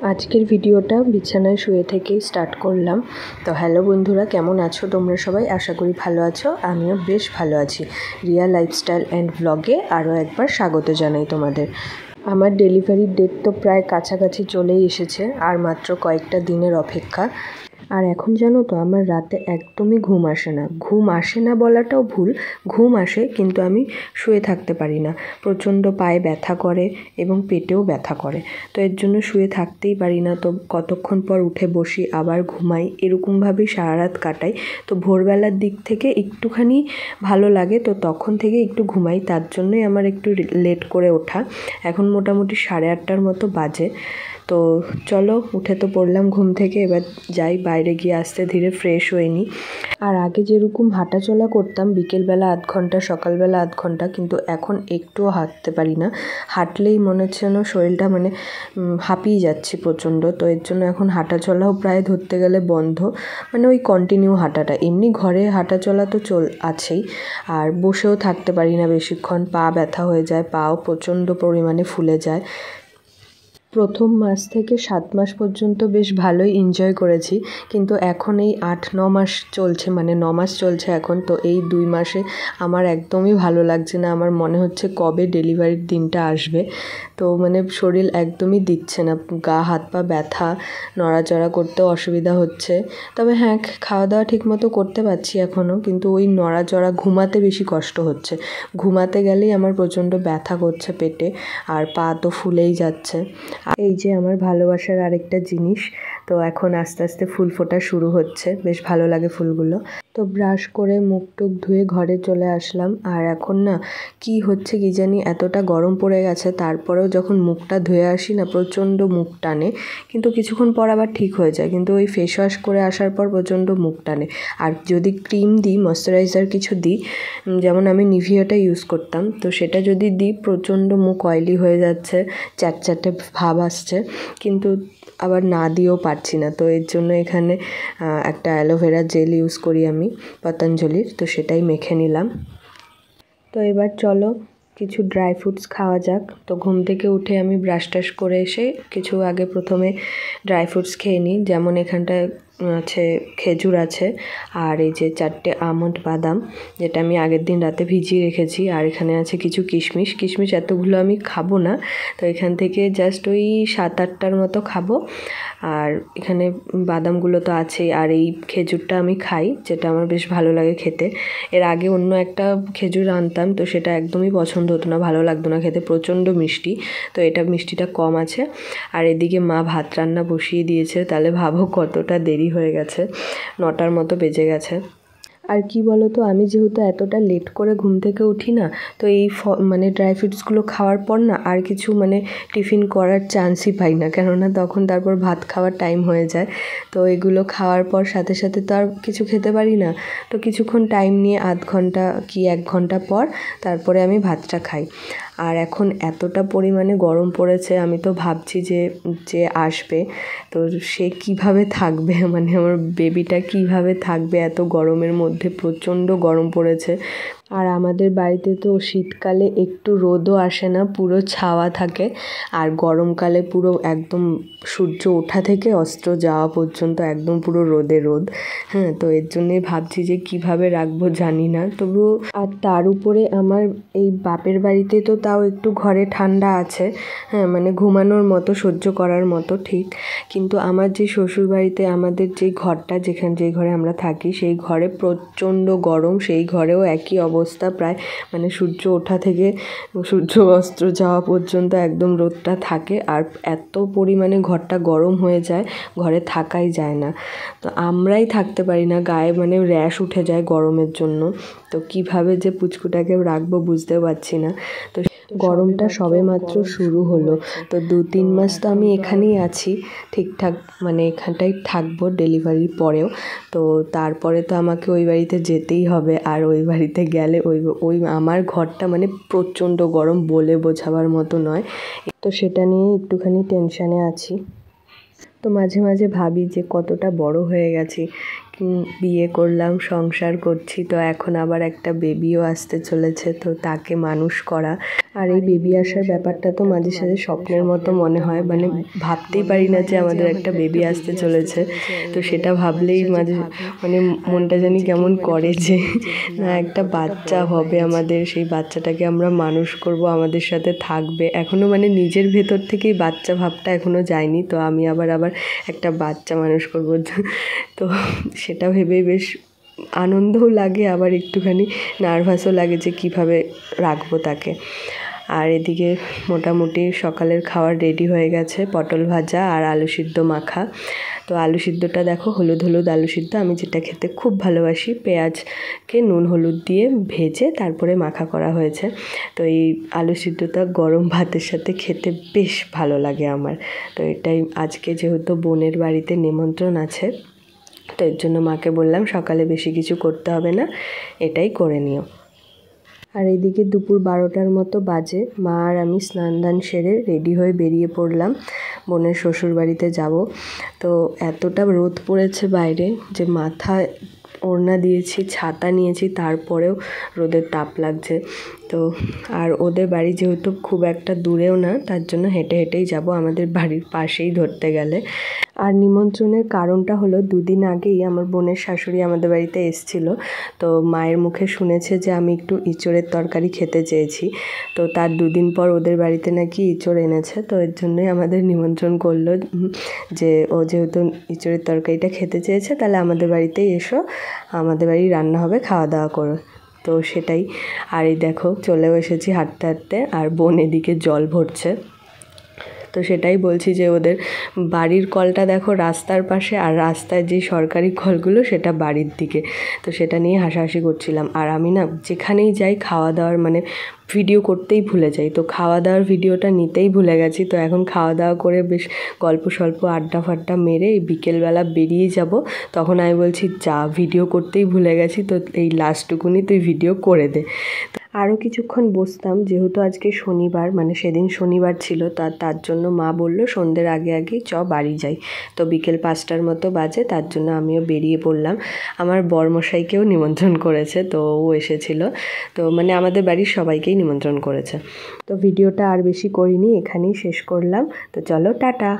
আজকের ভিডিওটা বিছানায় শুয়ে থেকেই স্টার্ট করলাম। তো হ্যালো বন্ধুরা, কেমন আছো তোমরা সবাই? আশা করি ভালো আছো। আমিও বেশ ভালো আছি। রিয়া লাইফস্টাইল অ্যান্ড ব্লগে আরও একবার স্বাগত জানাই তোমাদের। আমার ডেলিভারির ডেট তো প্রায় কাছাকাছি চলেই এসেছে, আর মাত্র কয়েকটা দিনের অপেক্ষা। আর এখন জানো তো, আমার রাতে একদমই ঘুম আসে না। ঘুম আসে না বলাটাও ভুল, ঘুম আসে কিন্তু আমি শুয়ে থাকতে পারি না। প্রচণ্ড পায়ে ব্যথা করে এবং পেটেও ব্যথা করে। তো এর জন্য শুয়ে থাকতেই পারি না। তো কতক্ষণ পর উঠে বসি, আবার ঘুমাই, এরকমভাবেই সারা রাত কাটাই। তো ভোরবেলার দিক থেকে একটুখানি ভালো লাগে, তো তখন থেকে একটু ঘুমাই। তার জন্যই আমার একটু লেট করে ওঠা। এখন মোটামুটি 8:30টার মতো বাজে। তো চলো, উঠে তো পড়লাম ঘুম থেকে, এবার যাই বাইরে গিয়ে আস্তে ধীরে ফ্রেশ হয়ে নিই। আর আগে যেরকম হাঁটাচলা করতাম বিকেলবেলা আধ ঘন্টা, সকালবেলা আধ ঘন্টা, কিন্তু এখন একটুও হাঁটতে পারি না। হাঁটলেই মনে হচ্ছে যেন শরীরটা হাঁপিয়ে যাচ্ছি প্রচণ্ড। তো এর জন্য এখন হাঁটাচলাও প্রায় ধরতে গেলে বন্ধ, ওই কন্টিনিউ হাঁটাটা। এমনি ঘরে হাঁটাচলা তো আছেই, আর বসেও থাকতে পারি না বেশিক্ষণ, পা ব্যথা হয়ে যায়, পাও প্রচণ্ড পরিমাণে ফুলে যায়। প্রথম মাস থেকে 7 মাস পর্যন্ত বেশ ভালোই এনজয় করেছি, কিন্তু এখন এই 8-9 মাস চলছে, 9 মাস চলছে এখন। তো এই 2 মাসে আমার একদমই ভালো লাগছে না। আমার মনে হচ্ছে কবে ডেলিভারির দিনটা আসবে। তো শরীর একদমই দিচ্ছে না, গা হাত পা ব্যথা, নড়াচড়া করতেও অসুবিধা হচ্ছে। তবে হ্যাঁ, খাওয়া দাওয়া ঠিকমতো করতে পারছি এখনও, কিন্তু ওই নড়াচড়া, ঘুমাতে বেশি কষ্ট হচ্ছে। ঘুমাতে গেলেই আমার প্রচণ্ড ব্যথা করছে পেটে, আর পা তো ফুলেই যাচ্ছে। এই যে আমার ভালোবাসার আরেকটা জিনিস, তো এখন আস্তে আস্তে ফুল ফোটা শুরু হচ্ছে, বেশ ভালো লাগে ফুলগুলো। তো ব্রাশ করে মুখ টুক ধুয়ে ঘরে চলে আসলাম। আর এখন না কি হচ্ছে কি জানি, এতটা গরম পড়ে গেছে, তারপরেও যখন মুখটা ধুয়ে আসি না, প্রচণ্ড মুখ টানে। কিন্তু কিছুক্ষণ পর আবার ঠিক হয়ে যায়, কিন্তু ওই ফেস ওয়াশ করে আসার পর প্রচণ্ড মুখ টানে। আর যদি ক্রিম দিই, ময়েশ্চারাইজার কিছু দিই, যেমন আমি নিভিয়াটা ইউজ করতাম, তো সেটা যদি দিই, প্রচণ্ড মুখ অয়েলি হয়ে যাচ্ছে, চ্যাটচ্যাটে ভাব আসছে। কিন্তু আবার না দিয়েও পারছি না। তো এর জন্য এখানে একটা অ্যালোভেরা জেল ইউজ করি আমি, পতঞ্জলির, তো সেটাই মেখে নিলাম। তো এবার চলো কিছু ড্রাই ফ্রুটস খাওয়া যাক। তো ঘুম থেকে উঠে আমি ব্রাশ টাশ করে এসে কিছু আগে প্রথমে ড্রাই ফ্রুটস খেয়ে নিই। যেমন এখানটায় আছে খেজুর আছে, আর এই যে 4টে আমন্ড বাদাম, যেটা আমি আগের দিন রাতে ভিজিয়ে রেখেছি। আর এখানে আছে কিছু কিশমিশ এতগুলো আমি খাবো না, তো এখান থেকে জাস্ট ওই 7-8টার মতো খাবো। আর এখানে বাদামগুলো তো আছেই, আর এই খেজুরটা আমি খাই, যেটা আমার বেশ ভালো লাগে খেতে। এর আগে অন্য একটা খেজুর আনতাম, তো সেটা একদমই পছন্দ হতো না, ভালো লাগতো না খেতে, প্রচণ্ড মিষ্টি। তো এটা মিষ্টিটা কম আছে। আর এদিকে মা ভাত রান্না বসিয়ে দিয়েছে, তাহলে ভাবো কতটা দেরি হয়ে গেছে, 9টার মতো বেজে গেছে। আর কি বলো তো, আমি যেহেতু এতটা লেট করে ঘুম থেকে উঠি না, তো এই ড্রাই ফ্রুটসগুলো খাওয়ার পর না আর কিছু টিফিন করার চান্সই পাই না, কেননা তখন তারপর ভাত খাওয়ার টাইম হয়ে যায়। তো এগুলো খাওয়ার পর সাথে সাথে তো আর কিছু খেতে পারি না। তো কিছুক্ষণ টাইম নিয়ে আধ ঘন্টা কি 1 ঘন্টা পর তারপরে আমি ভাতটা খাই। আর এখন এতটা পরিমাণে গরম পড়েছে, আমি তো ভাবছি যে আসবে, তো সে কিভাবে থাকবে, আমার বেবিটা কিভাবে থাকবে এত গরমের মধ্যে। প্রচণ্ড গরম পড়েছে। আর আমাদের বাড়িতে তো শীতকালে একটু রোদও আসে না, পুরো ছাওয়া থাকে। আর গরমকালে পুরো একদম সূর্য ওঠা থেকে অস্ত যাওয়া পর্যন্ত একদম পুরো রোদে রোদ। হ্যাঁ, তো এর জন্যই ভাবছি যে কিভাবে রাখবো জানি না, তবুও। আর তার উপরে আমার এই বাপের বাড়িতে তো তাও একটু ঘরে ঠান্ডা আছে, হ্যাঁ, ঘুমানোর মতো, সহ্য করার মতো, ঠিক। কিন্তু আমার যে শ্বশুর বাড়িতে আমাদের যে ঘরটা, যে ঘরে আমরা থাকি, সেই ঘরে প্রচণ্ড গরম। সেই ঘরেও একই অবস্থা প্রায়, সূর্য ওঠা থেকে সূর্য অস্ত যাওয়া পর্যন্ত একদম রোদটা থাকে। আর এত পরিমাণে ঘরটা গরম হয়ে যায়, ঘরে থাকাই যায় না। তো আমরাই থাকতে পারি না, গায়ে র্যাশ উঠে যায় গরমের জন্য। তো কিভাবে যে পুচকুটাকে রাখবো বুঝতেও পারছি না। তো গরমটা সবেমাত্র শুরু হলো, তো 2-3 মাস তো আমি এখানেই আছি ঠিকঠাক, এখানটাই থাকবো ডেলিভারির পরেও। তো তারপরে তো আমাকে ওই বাড়িতে যেতেই হবে। আর ওই বাড়িতে গেলে ওই আমার ঘরটা প্রচণ্ড গরম, বলে বোঝাবার মতো নয়। তো সেটা নিয়ে একটুখানি টেনশানে আছি। তো মাঝে মাঝে ভাবি যে কতটা বড় হয়ে গেছি, বিয়ে করলাম, সংসার করছি, তো এখন আবার একটা বেবিও আসতে চলেছে, তো তাকে মানুষ করা। আর এই বেবি আসার ব্যাপারটা তো মাঝে সাঝে স্বপ্নের মতো মনে হয়, মানে ভাবতেই পারি না যে আমাদের একটা বেবি আসতে চলেছে। তো সেটা ভাবলেই মাঝে মানে মনটা জানি কেমন করে যে না একটা বাচ্চা হবে আমাদের, সেই বাচ্চাটাকে আমরা মানুষ করব, আমাদের সাথে থাকবে। এখনও মানে নিজের ভেতর থেকেই বাচ্চা ভাবটা এখনও যায়নি, তো আমি আবার একটা বাচ্চা মানুষ করব। তো সেটা ভেবেই বেশ আনন্দও লাগে, আবার একটুখানি নার্ভাসও লাগে যে কীভাবে রাখবো তাকে। আর এদিকে মোটামুটি সকালের খাবার রেডি হয়ে গেছে, পটল ভাজা আর আলু সিদ্ধ মাখা। তো আলু সিদ্ধটা দেখো হলুদ হলুদ আলু সিদ্ধ, আমি যেটা খেতে খুব ভালোবাসি, পেঁয়াজকে নুন হলুদ দিয়ে ভেজে তারপরে মাখা করা হয়েছে। তো এই আলু সিদ্ধটা গরম ভাতের সাথে খেতে বেশ ভালো লাগে আমার। তো এটাই আজকে যেহেতু বোনের বাড়িতে নিমন্ত্রণ আছে, তো এর জন্য মাকে বললাম সকালে বেশি কিছু করতে হবে না, এটাই করে নিও। আর এইদিকে দুপুর 12টার মতো বাজে, মা আর আমি স্নান দান সেরে রেডি হয়ে বেরিয়ে পড়লাম বোনের শ্বশুর বাড়িতে যাব। তো এতটা রোদ পড়েছে বাইরে যে মাথায় ওড়না দিয়েছি, ছাতা নিয়েছি, তারপরেও রোদের তাপ লাগছে। তো আর ওদের বাড়ি যেহেতু খুব একটা দূরেও না, তার জন্য হেঁটে হেঁটেই যাব, আমাদের বাড়ির পাশেই ধরতে গেলে। আর নিমন্ত্রণের কারণটা হলো, দুদিন আগেই আমার বোনের শাশুড়ি আমাদের বাড়িতে এসেছিল। তো মায়ের মুখে শুনেছে যে আমি একটু ইঁচড়ের তরকারি খেতে চেয়েছি। তো তার দুদিন পর ওদের বাড়িতে নাকি ইঁচড় এনেছে, তো এর জন্যই আমাদের নিমন্ত্রণ করলো যে ও যেহেতু ইঁচড়ের তরকারিটা খেতে চেয়েছে, তাহলে আমাদের বাড়িতেই এসো, আমাদের বাড়ি রান্না হবে, খাওয়া দাওয়া করো। তো সেটাই। আর এই দেখো চলেও এসেছি হাঁটতে হাঁটতে, আর বোন এদিকে জল ভরছে। তো সেটাই বলছি যে ওদের বাড়ির কলটা দেখো রাস্তার পাশে, আর রাস্তায় যে সরকারি কলগুলো সেটা বাড়ির দিকে। তো সেটা নিয়ে হাসাহাসি করছিলাম। আর আমি না যেখানেই যাই খাওয়া দাওয়ার মানে ভিডিও করতেই ভুলে যাই, তো খাওয়া দাওয়ার ভিডিওটা নিতেই ভুলে গেছি। তো এখন খাওয়া দাওয়া করে বেশ গল্প স্বল্প আড্ডা ফাড্ডা মেরে এই বিকেলবেলা বেরিয়ে যাব। তখন আমি বলছি যা, ভিডিও করতেই ভুলে গেছি, তো এই লাস্টটুকুনি তুই ভিডিও করে দে। আরও কিছুক্ষণ বসতাম, যেহেতু আজকে শনিবার, মানে সেদিন শনিবার ছিল, তার জন্য মা বলল সন্ধ্যের আগে আগেই বাড়ি যাই। তো বিকেল 5টার মতো বাজে, তার জন্য আমিও বেরিয়ে পড়লাম। আমার বরমশাইকেও নিমন্ত্রণ করেছে, তো ও এসেছিল। তো মানে আমাদের বাড়ির সবাইকেই নিমন্ত্রণ করেছে। তো ভিডিওটা আর বেশি করিনি, এখানেই শেষ করলাম। তো চলো টাটা।